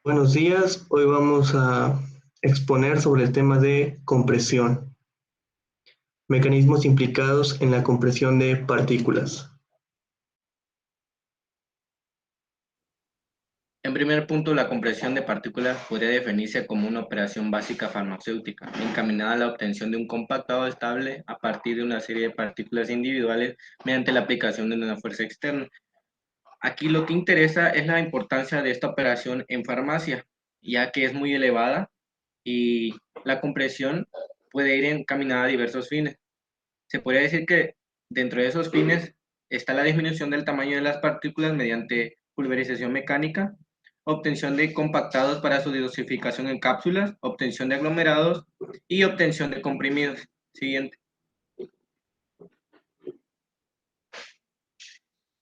Buenos días, hoy vamos a exponer sobre el tema de compresión, mecanismos implicados en la compresión de partículas. En primer punto, la compresión de partículas podría definirse como una operación básica farmacéutica, encaminada a la obtención de un compactado estable a partir de una serie de partículas individuales mediante la aplicación de una fuerza externa. Aquí lo que interesa es la importancia de esta operación en farmacia, ya que es muy elevada y la compresión puede ir encaminada a diversos fines. Se podría decir que dentro de esos fines está la disminución del tamaño de las partículas mediante pulverización mecánica, obtención de compactados para su dosificación en cápsulas, obtención de aglomerados y obtención de comprimidos. Siguiente.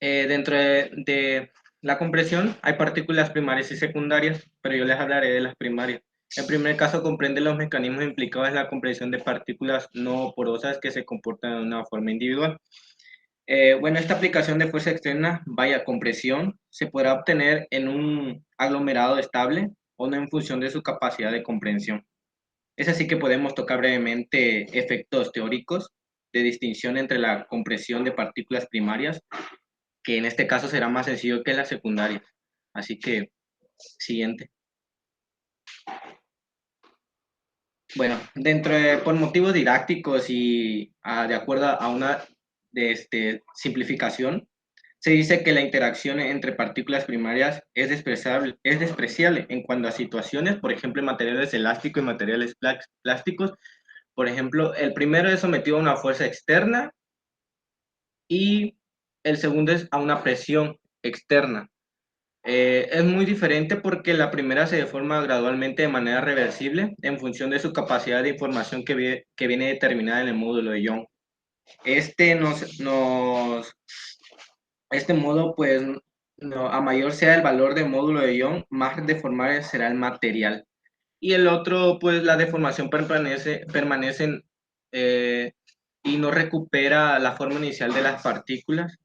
Dentro de la compresión hay partículas primarias y secundarias, pero yo les hablaré de las primarias. El primer caso comprende los mecanismos implicados en la compresión de partículas no porosas que se comportan de una forma individual. Bueno, esta aplicación de fuerza externa, vaya compresión, se podrá obtener en un aglomerado estable o no en función de su capacidad de comprensión. Es así que podemos tocar brevemente efectos teóricos de distinción entre la compresión de partículas primarias, que en este caso será más sencillo que las secundarias. Así que, siguiente. Bueno, por motivos didácticos y de acuerdo a una simplificación, se dice que la interacción entre partículas primarias es despreciable en cuanto a situaciones, por ejemplo, en materiales elásticos y materiales plásticos. Por ejemplo, el primero es sometido a una fuerza externa y el segundo es a una presión externa. Es muy diferente porque la primera se deforma gradualmente de manera reversible en función de su capacidad de información que viene determinada en el módulo de Young. Este este modo, pues, a mayor sea el valor del módulo de Young, más deformable será el material. Y el otro, pues, la deformación permanece eh, y no recupera la forma inicial de las partículas.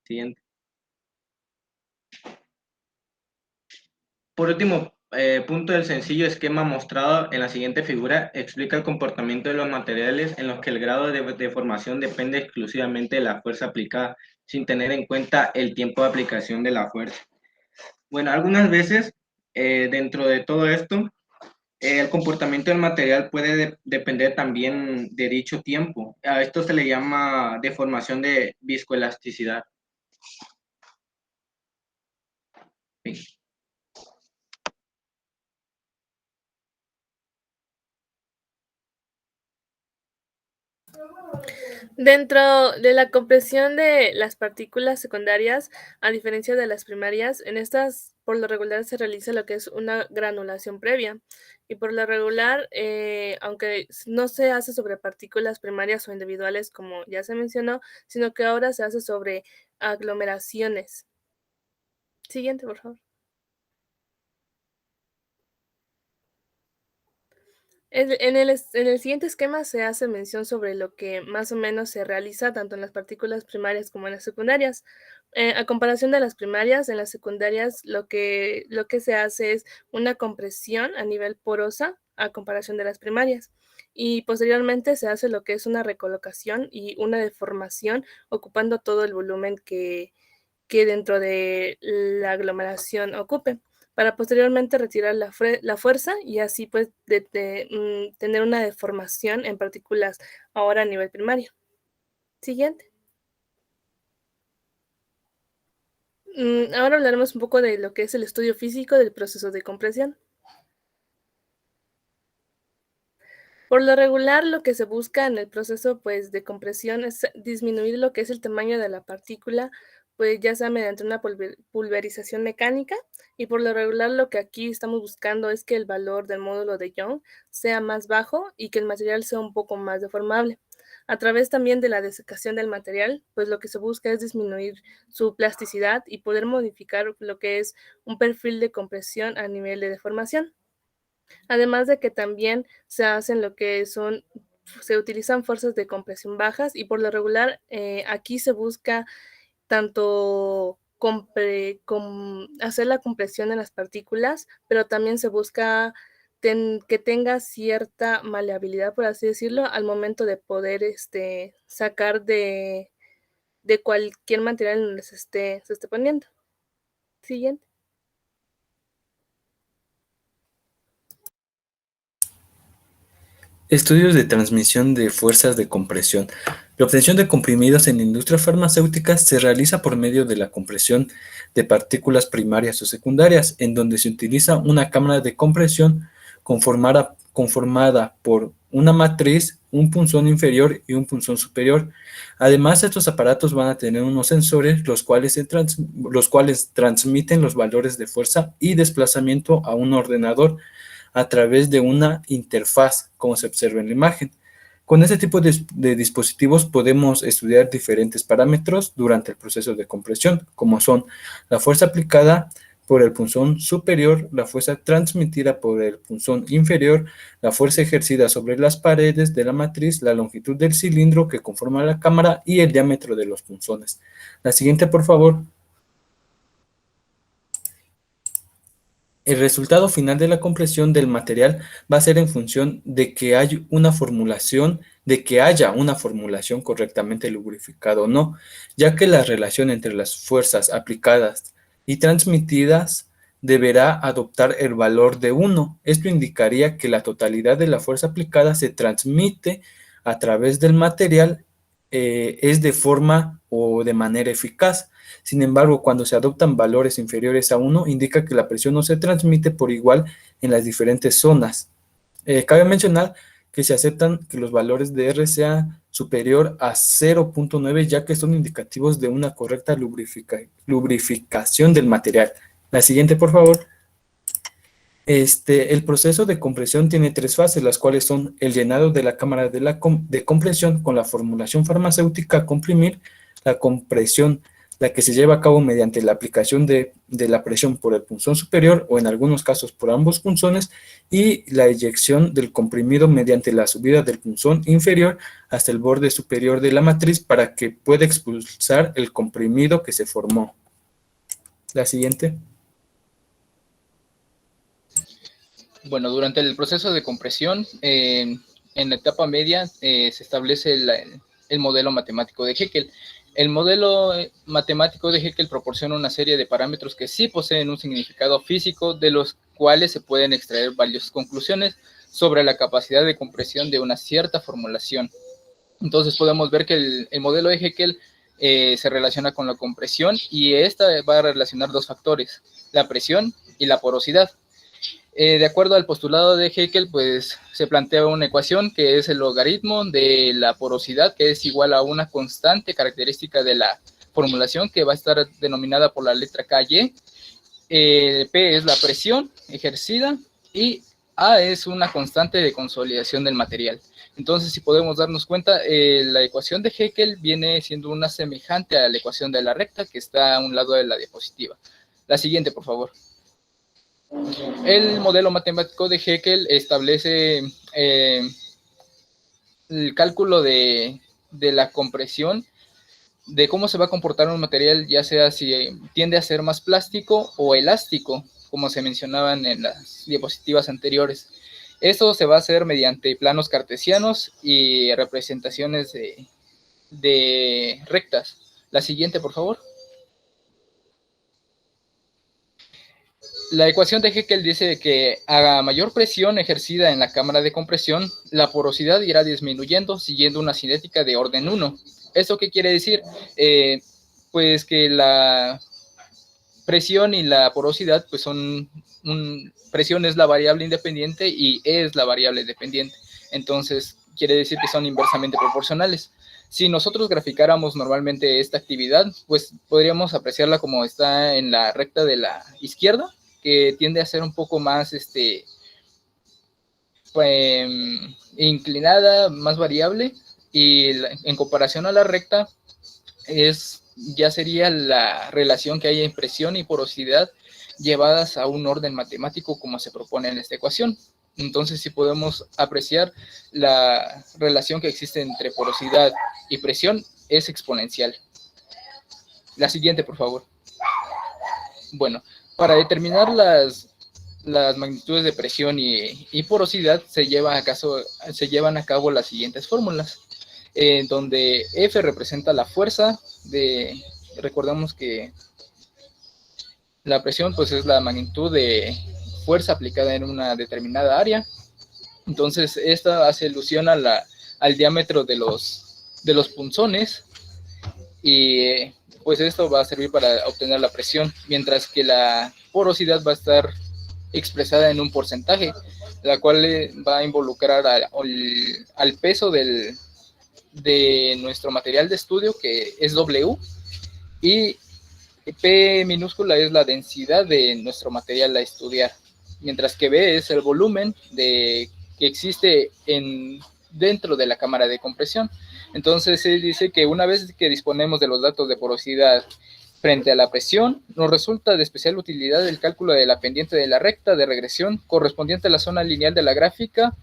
Siguiente. Por último, punto del sencillo esquema mostrado en la siguiente figura explica el comportamiento de los materiales en los que el grado de deformación depende exclusivamente de la fuerza aplicada, sin tener en cuenta el tiempo de aplicación de la fuerza. Bueno, algunas veces dentro de todo esto, el comportamiento del material puede depender también de dicho tiempo. A esto se le llama deformación de viscoelasticidad. Sí. Dentro de la compresión de las partículas secundarias, a diferencia de las primarias, en estas por lo regular se realiza lo que es una granulación previa y por lo regular, aunque no se hace sobre partículas primarias o individuales como ya se mencionó, sino que ahora se hace sobre aglomeraciones. Siguiente, por favor. En el siguiente esquema se hace mención sobre lo que más o menos se realiza tanto en las partículas primarias como en las secundarias. A comparación de las primarias, en las secundarias lo que se hace es una compresión a nivel porosa a comparación de las primarias. Y posteriormente se hace lo que es una recolocación y una deformación ocupando todo el volumen que dentro de la aglomeración ocupe, para posteriormente retirar la fuerza y así pues tener una deformación en partículas ahora a nivel primario. Siguiente. Ahora hablaremos un poco de lo que es el estudio físico del proceso de compresión. Por lo regular, lo que se busca en el proceso, pues, de compresión es disminuir lo que es el tamaño de la partícula, pues, ya sea mediante una pulverización mecánica, y por lo regular lo que aquí estamos buscando es que el valor del módulo de Young sea más bajo y que el material sea un poco más deformable. A través también de la desecación del material, pues lo que se busca es disminuir su plasticidad y poder modificar lo que es un perfil de compresión a nivel de deformación. Además de que también se utilizan fuerzas de compresión bajas y por lo regular aquí se busca tanto hacer la compresión en las partículas, pero también se busca que tenga cierta maleabilidad, por así decirlo, al momento de poder sacar de cualquier material donde se esté poniendo. Siguiente. Estudios de transmisión de fuerzas de compresión. La obtención de comprimidos en la industria farmacéutica se realiza por medio de la compresión de partículas primarias o secundarias, en donde se utiliza una cámara de compresión conformada por una matriz, un punzón inferior y un punzón superior. Además, estos aparatos van a tener unos sensores, los cuales transmiten los valores de fuerza y desplazamiento a un ordenador a través de una interfaz, como se observa en la imagen. Con este tipo de dispositivos podemos estudiar diferentes parámetros durante el proceso de compresión, como son la fuerza aplicada por el punzón superior, la fuerza transmitida por el punzón inferior, la fuerza ejercida sobre las paredes de la matriz, la longitud del cilindro que conforma la cámara y el diámetro de los punzones. La siguiente, por favor. El resultado final de la compresión del material va a ser en función de que haya una formulación correctamente lubrificada o no, ya que la relación entre las fuerzas aplicadas y transmitidas deberá adoptar el valor de 1. Esto indicaría que la totalidad de la fuerza aplicada se transmite a través del material es de forma o de manera eficaz. Sin embargo, cuando se adoptan valores inferiores a 1, indica que la presión no se transmite por igual en las diferentes zonas. Cabe mencionar que se aceptan que los valores de R sean superior a 0.9, ya que son indicativos de una correcta lubrificación del material. La siguiente, por favor. El proceso de compresión tiene 3 fases, las cuales son el llenado de la cámara de compresión con la formulación farmacéutica a comprimir, la compresión, la que se lleva a cabo mediante la aplicación de la presión por el punzón superior o en algunos casos por ambos punzones, y la eyección del comprimido mediante la subida del punzón inferior hasta el borde superior de la matriz para que pueda expulsar el comprimido que se formó. La siguiente. Bueno, durante el proceso de compresión, en la etapa media se establece el modelo matemático de Haeckel. El modelo matemático de Haeckel proporciona una serie de parámetros que sí poseen un significado físico, de los cuales se pueden extraer varias conclusiones sobre la capacidad de compresión de una cierta formulación. Entonces podemos ver que el modelo de Haeckel se relaciona con la compresión, y esta va a relacionar 2 factores, la presión y la porosidad. De acuerdo al postulado de Haeckel, pues se plantea una ecuación que es el logaritmo de la porosidad, que es igual a una constante característica de la formulación, que va a estar denominada por la letra KY. P es la presión ejercida y A es una constante de consolidación del material. Entonces, si podemos darnos cuenta, la ecuación de Haeckel viene siendo una semejante a la ecuación de la recta que está a un lado de la diapositiva. La siguiente, por favor. El modelo matemático de Haeckel establece el cálculo de la compresión, de cómo se va a comportar un material, ya sea si tiende a ser más plástico o elástico, como se mencionaban en las diapositivas anteriores. Esto se va a hacer mediante planos cartesianos y representaciones de rectas. La siguiente, por favor. La ecuación de Haeckel dice que a mayor presión ejercida en la cámara de compresión, la porosidad irá disminuyendo siguiendo una cinética de orden 1. ¿Esto qué quiere decir? Pues que la presión y la porosidad pues presión es la variable independiente y E es la variable dependiente. Entonces quiere decir que son inversamente proporcionales. Si nosotros graficáramos normalmente esta actividad, pues podríamos apreciarla como está en la recta de la izquierda, que tiende a ser un poco más inclinada, más variable, y en comparación a la recta ya sería la relación que hay en presión y porosidad llevadas a un orden matemático como se propone en esta ecuación. Entonces, si podemos apreciar la relación que existe entre porosidad y presión, es exponencial. La siguiente, por favor. Bueno, para determinar las magnitudes de presión y porosidad se llevan a cabo las siguientes fórmulas, donde F representa la fuerza recordamos que la presión pues es la magnitud de fuerza aplicada en una determinada área. Entonces esta hace alusión al diámetro de los punzones, y pues esto va a servir para obtener la presión, mientras que la porosidad va a estar expresada en un porcentaje, la cual va a involucrar al peso de nuestro material de estudio, que es W, y P minúscula es la densidad de nuestro material a estudiar, mientras que B es el volumen que existe dentro de la cámara de compresión. Entonces se dice que una vez que disponemos de los datos de porosidad frente a la presión, nos resulta de especial utilidad el cálculo de la pendiente de la recta de regresión correspondiente a la zona lineal de la gráfica,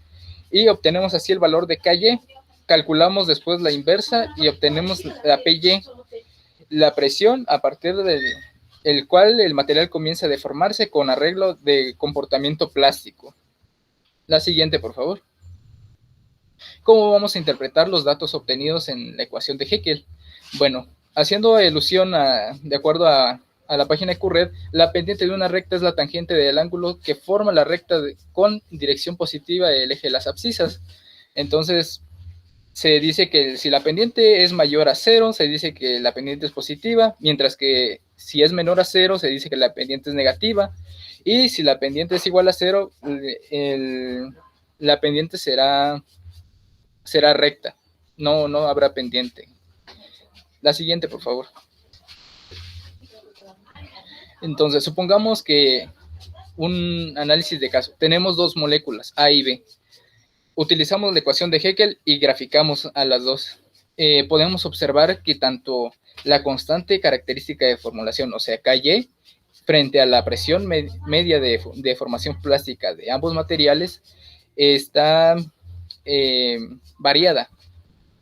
y obtenemos así el valor de KY. Calculamos después la inversa y obtenemos la PY, la presión a partir del cual el material comienza a deformarse con arreglo de comportamiento plástico. La siguiente, por favor. ¿Cómo vamos a interpretar los datos obtenidos en la ecuación de Haeckel? Bueno, haciendo alusión de acuerdo a la página de Curret, la pendiente de una recta es la tangente del ángulo que forma la recta con dirección positiva del eje de las abscisas. Entonces, se dice que si la pendiente es mayor a 0, se dice que la pendiente es positiva, mientras que si es menor a 0, se dice que la pendiente es negativa, y si la pendiente es igual a 0, la pendiente será recta, no habrá pendiente. La siguiente, por favor. Entonces, supongamos que un análisis de caso. Tenemos dos moléculas, A y B. Utilizamos la ecuación de Haeckel y graficamos a las dos. Podemos observar que tanto la constante característica de formulación, o sea, KY, frente a la presión media de formación plástica de ambos materiales, está variada.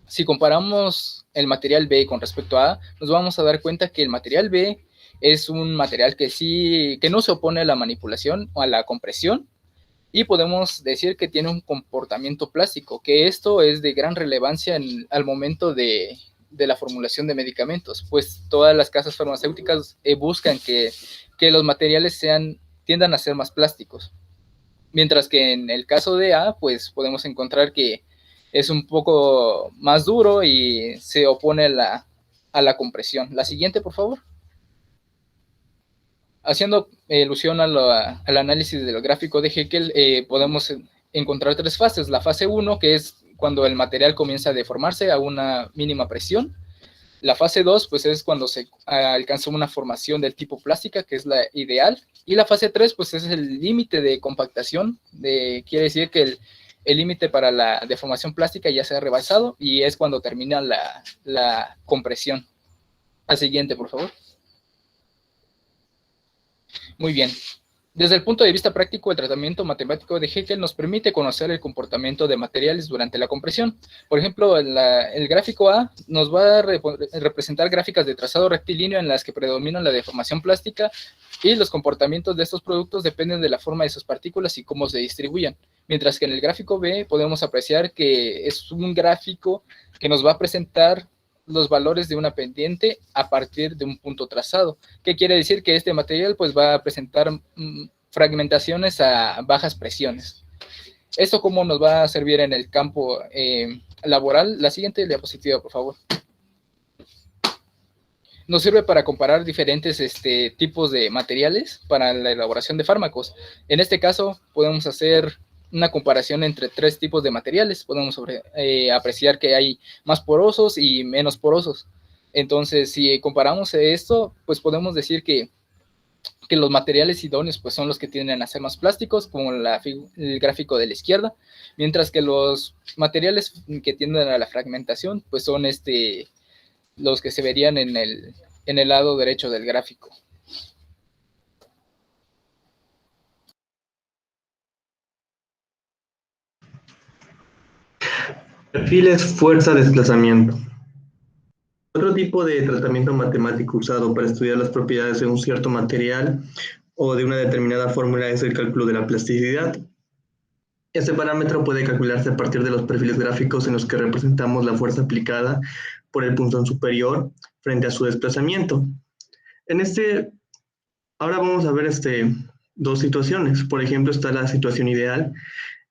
Si comparamos el material B con respecto a A, nos vamos a dar cuenta que el material B es un material que no se opone a la manipulación o a la compresión, y podemos decir que tiene un comportamiento plástico, que esto es de gran relevancia al momento de la formulación de medicamentos, pues todas las casas farmacéuticas buscan que los materiales tiendan a ser más plásticos. Mientras que en el caso de A, pues podemos encontrar que es un poco más duro y se opone a la compresión. La siguiente, por favor. Haciendo alusión al análisis del gráfico de Haeckel, podemos encontrar tres fases. La fase 1, que es cuando el material comienza a deformarse a una mínima presión. La fase 2, pues es cuando se alcanza una formación del tipo plástica, que es la ideal. Y la fase 3, pues es el límite de compactación. Quiere decir que el límite para la deformación plástica ya se ha rebasado, y es cuando termina la compresión. La siguiente, por favor. Muy bien. Desde el punto de vista práctico, el tratamiento matemático de Haeckel nos permite conocer el comportamiento de materiales durante la compresión. Por ejemplo, el gráfico A nos va a representar gráficas de trazado rectilíneo en las que predomina la deformación plástica, y los comportamientos de estos productos dependen de la forma de sus partículas y cómo se distribuyen. Mientras que en el gráfico B podemos apreciar que es un gráfico que nos va a presentar los valores de una pendiente a partir de un punto trazado. ¿Qué quiere decir? Que este material pues va a presentar fragmentaciones a bajas presiones. ¿Esto cómo nos va a servir en el campo laboral? La siguiente diapositiva, por favor. Nos sirve para comparar diferentes tipos de materiales para la elaboración de fármacos. En este caso podemos hacer una comparación entre tres tipos de materiales. Podemos apreciar que hay más porosos y menos porosos. Entonces, si comparamos esto, pues podemos decir que los materiales idóneos pues son los que tienden a ser más plásticos, como el gráfico de la izquierda, mientras que los materiales que tienden a la fragmentación pues son los que se verían en el lado derecho del gráfico. Perfiles fuerza-desplazamiento. Otro tipo de tratamiento matemático usado para estudiar las propiedades de un cierto material o de una determinada fórmula es el cálculo de la plasticidad. Este parámetro puede calcularse a partir de los perfiles gráficos en los que representamos la fuerza aplicada por el punzón superior frente a su desplazamiento. Ahora vamos a ver dos situaciones. Por ejemplo, está la situación ideal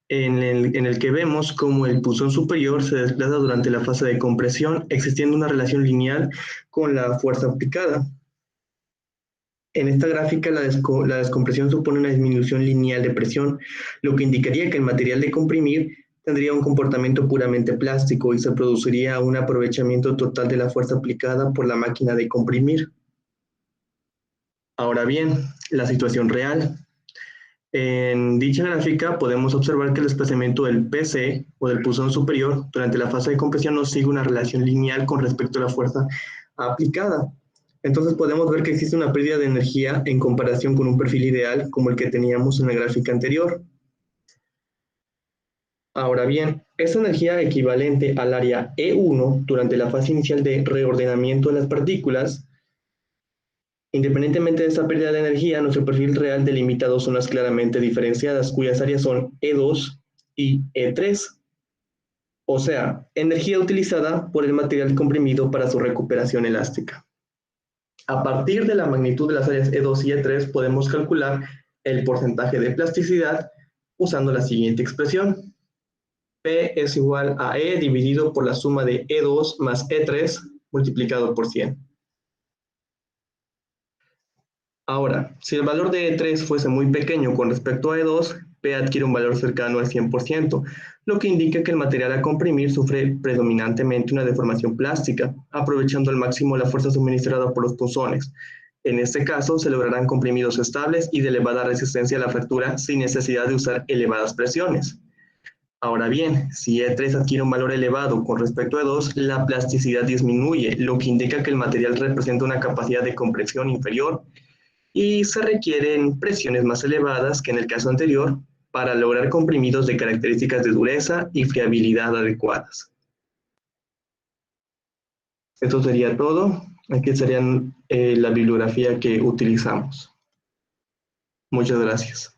en el que vemos cómo el punzón superior se desplaza durante la fase de compresión, existiendo una relación lineal con la fuerza aplicada. En esta gráfica, la descompresión supone una disminución lineal de presión, lo que indicaría que el material de comprimir tendría un comportamiento puramente plástico y se produciría un aprovechamiento total de la fuerza aplicada por la máquina de comprimir. Ahora bien, la situación real. En dicha gráfica podemos observar que el desplazamiento del PC o del punzón superior durante la fase de compresión no sigue una relación lineal con respecto a la fuerza aplicada. Entonces podemos ver que existe una pérdida de energía en comparación con un perfil ideal como el que teníamos en la gráfica anterior. Ahora bien, esa energía equivalente al área E1 durante la fase inicial de reordenamiento de las partículas. Independientemente de esta pérdida de energía, nuestro perfil real delimita dos zonas claramente diferenciadas, cuyas áreas son E2 y E3. O sea, energía utilizada por el material comprimido para su recuperación elástica. A partir de la magnitud de las áreas E2 y E3, podemos calcular el porcentaje de plasticidad usando la siguiente expresión. P es igual a E dividido por la suma de E2 más E3 multiplicado por 100. Ahora, si el valor de E3 fuese muy pequeño con respecto a E2, P adquiere un valor cercano al 100%, lo que indica que el material a comprimir sufre predominantemente una deformación plástica, aprovechando al máximo la fuerza suministrada por los punzones. En este caso, se lograrán comprimidos estables y de elevada resistencia a la fractura sin necesidad de usar elevadas presiones. Ahora bien, si E3 adquiere un valor elevado con respecto a E2, la plasticidad disminuye, lo que indica que el material representa una capacidad de compresión inferior y se requieren presiones más elevadas que en el caso anterior para lograr comprimidos de características de dureza y friabilidad adecuadas. Esto sería todo. Aquí serían la bibliografía que utilizamos. Muchas gracias.